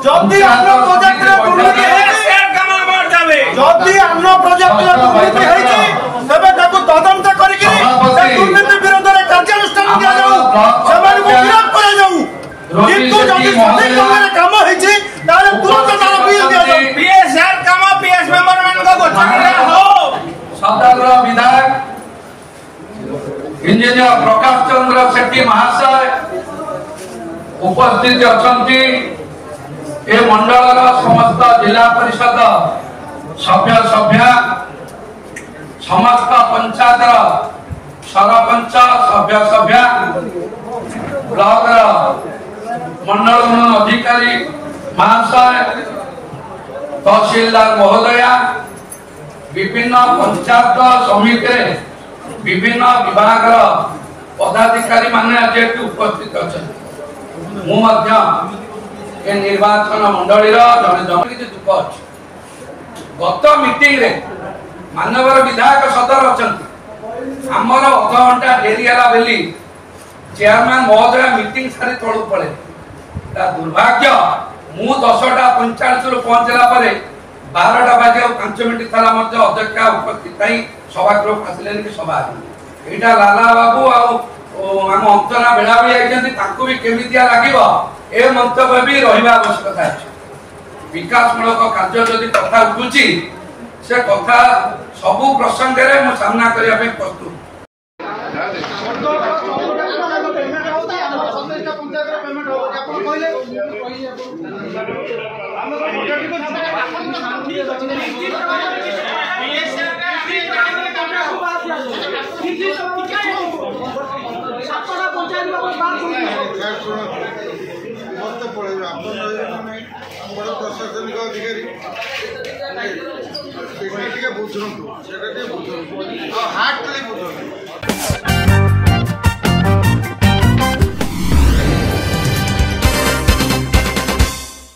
যদি আমরা প্রজেক্টরে দুর্নীতি হয়েছে যদি আমরা প্রজেক্টরে দুর্নীতি হয়েছে তবে তাকে তদন্ত করিকি দুর্নীতি বিরোধে কার্যানুষ্ঠান দিয়া যাও সেমানকু গিরফ করা যাও কিন্তু যদি সঠিক ভাবে কাম হয়েছে তাহলে তুরন্ত তার বিল দিয়া যাও পিএসআর কাম পিএস মেম্বার মানক গঠনরে हो सदर विधायक इंजीनियर प्रकाश चंद्र शेट्टी महाशय उपस्थित अछंती ए मंडल समस्त जिला परिषद सभ्य सभ्या समस्त पंचायत सरपंच सभ्य सभ्या ब्लॉक मंडल अधिकारी महाशय तहसीलदार महोदया विभिन्न पंचायत समिति विभिन्न विभाग पदाधिकारी माने आज उपस्थित अच्छा निर्वाचन मंडली जन दुख अच्छे गत मीटिंग रे मानवर विधायक सदर अच्छा आमर अध घंटा डेरी बेली चेयरमैन महोदय मीटिंग सारी तलू पड़े दुर्भाग्य मु 10:45 पहुंचला 12टा बाजे 5 मिनिट थाला मध्ये अध्यक्ष उपस्थित नहीं सभागृह आसिले कि सभा एटा लाला बाबू आम अंचना बेला भी आइछन्ति ताको भी केमितिया लागिबो ए मंतव्य भी रहिबा आवश्यकता अछि विकासमूलक कार्य जदि कथा उठुची से कथा सबु प्रसंग रे मो सामना करिया पे प्रस्तुत प्रशासनिक अधिकारी बुझु हार्टली बुझु